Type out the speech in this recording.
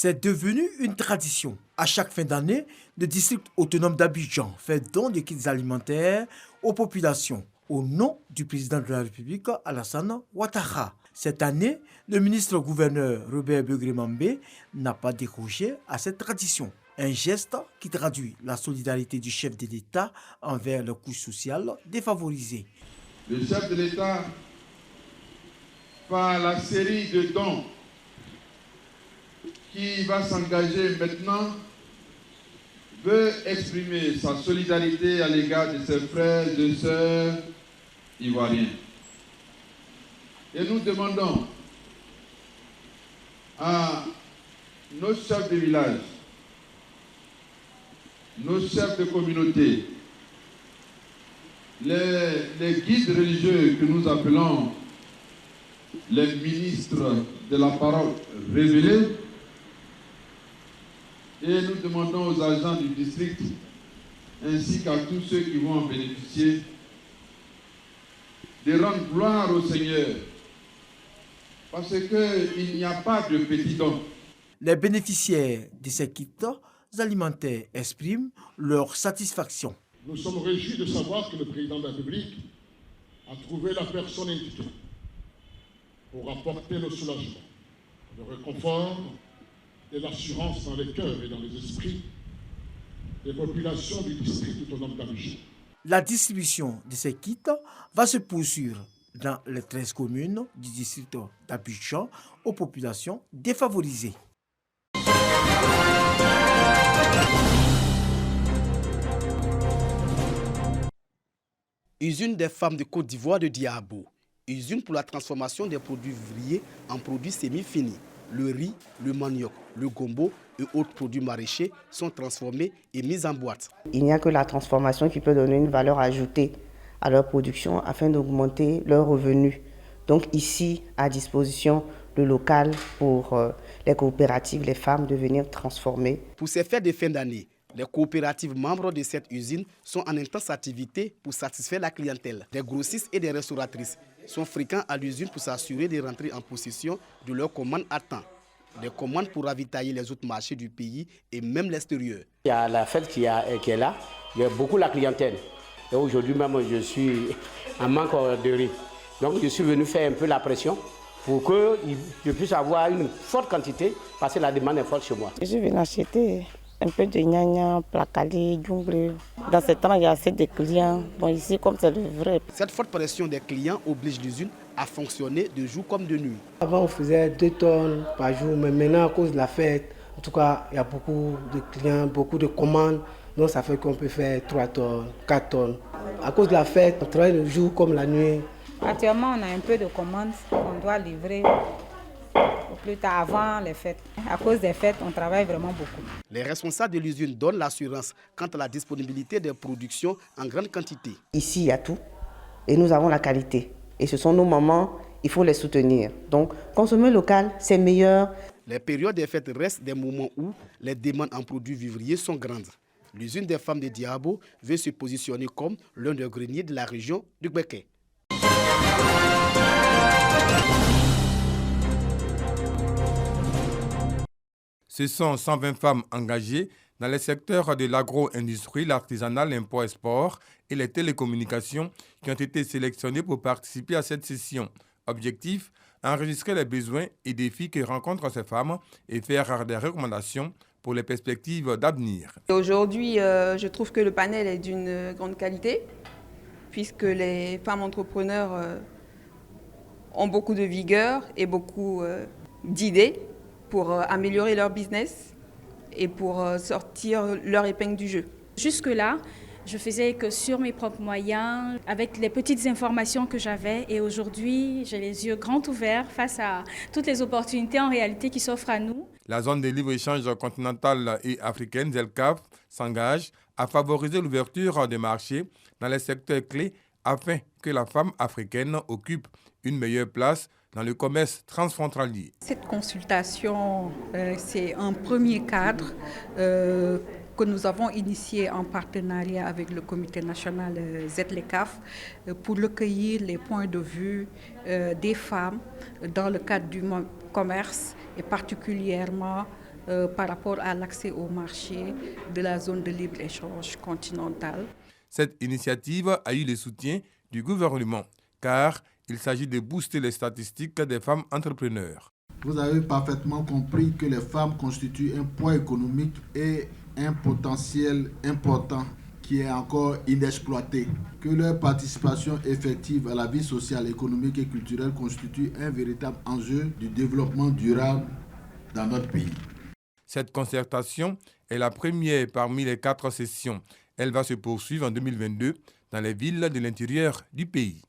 C'est devenu une tradition. À chaque fin d'année, le district autonome d'Abidjan fait don de kits alimentaires aux populations au nom du président de la République, Alassane Ouattara. Cette année, le ministre-gouverneur Robert Begré-Mambé n'a pas décroché à cette tradition. Un geste qui traduit la solidarité du chef de l'État envers les couches sociales défavorisées. Le chef de l'État, par la série de dons qui va s'engager maintenant, veut exprimer sa solidarité à l'égard de ses frères et sœurs ivoiriens. Et nous demandons à nos chefs de village, nos chefs de communauté, les guides religieux que nous appelons les ministres de la parole révélée, et nous demandons aux agents du district ainsi qu'à tous ceux qui vont en bénéficier de rendre gloire au Seigneur, parce qu'il n'y a pas de petits dons. Les bénéficiaires de ces kits alimentaires expriment leur satisfaction. Nous sommes réjouis de savoir que le président de la République a trouvé la personne indiquée pour apporter le soulagement, le réconfort et l'assurance dans les cœurs et dans les esprits des populations du district autonome d'Abidjan. La distribution de ces kits va se poursuivre dans les 13 communes du district d'Abidjan aux populations défavorisées. Usine des femmes de Côte d'Ivoire de Diabo. Usine pour la transformation des produits vivriers en produits semi-finis. Le riz, le manioc, le gombo et autres produits maraîchers sont transformés et mis en boîte. Il n'y a que la transformation qui peut donner une valeur ajoutée à leur production afin d'augmenter leurs revenus. Donc ici, à disposition le local pour les coopératives, les femmes de venir transformer. Pour ces fêtes de fin d'année, les coopératives membres de cette usine sont en intense activité pour satisfaire la clientèle. Des grossistes et des restauratrices sont fréquents à l'usine pour s'assurer de rentrer en possession de leurs commandes à temps. Des commandes pour ravitailler les autres marchés du pays et même l'extérieur. Il y a la fête qui est là, il y a beaucoup la clientèle. Et aujourd'hui même, je suis en manque de riz. Donc je suis venu faire un peu la pression pour que je puisse avoir une forte quantité parce que la demande est forte chez moi. Je suis venu acheter un peu de gnagna, placali, djungle. Dans ce temps, il y a assez de clients. Bon, ici, comme c'est le vrai. Cette forte pression des clients oblige l'usine à fonctionner de jour comme de nuit. Avant, on faisait 2 tonnes par jour, mais maintenant, à cause de la fête, en tout cas, il y a beaucoup de clients, beaucoup de commandes. Donc, ça fait qu'on peut faire 3 tonnes, 4 tonnes. À cause de la fête, on travaille le jour comme la nuit. Actuellement, on a un peu de commandes qu'on doit livrer au plus tard avant les fêtes. À cause des fêtes, on travaille vraiment beaucoup. Les responsables de l'usine donnent l'assurance quant à la disponibilité des productions en grande quantité. Ici, il y a tout et nous avons la qualité. Et ce sont nos mamans, il faut les soutenir. Donc, consommer local, c'est meilleur. Les périodes des fêtes restent des moments où les demandes en produits vivriers sont grandes. L'usine des femmes de Diabo veut se positionner comme l'un des greniers de la région du Béquet. Ce sont 120 femmes engagées dans les secteurs de l'agro-industrie, l'artisanat, l'import-export et les télécommunications qui ont été sélectionnées pour participer à cette session. Objectif, enregistrer les besoins et défis que rencontrent ces femmes et faire des recommandations pour les perspectives d'avenir. Aujourd'hui, je trouve que le panel est d'une grande qualité, puisque les femmes entrepreneurs ont beaucoup de vigueur et beaucoup d'idées pour améliorer leur business et pour sortir leur épingle du jeu. Jusque-là, je faisais que sur mes propres moyens, avec les petites informations que j'avais. Et aujourd'hui, j'ai les yeux grands ouverts face à toutes les opportunités en réalité qui s'offrent à nous. La zone de libre-échange continentale et africaine, ZELCAF, s'engage à favoriser l'ouverture des marchés dans les secteurs clés afin que la femme africaine occupe une meilleure place dans le commerce transfrontalier. Cette consultation, c'est un premier cadre que nous avons initié en partenariat avec le comité national ZLECAF pour recueillir les points de vue des femmes dans le cadre du commerce et particulièrement par rapport à l'accès au marché de la zone de libre-échange continentale. Cette initiative a eu le soutien du gouvernement, car il s'agit de booster les statistiques des femmes entrepreneurs. Vous avez parfaitement compris que les femmes constituent un poids économique et un potentiel important qui est encore inexploité, que leur participation effective à la vie sociale, économique et culturelle constitue un véritable enjeu du développement durable dans notre pays. Cette concertation est la première parmi les 4 sessions. Elle va se poursuivre en 2022 dans les villes de l'intérieur du pays.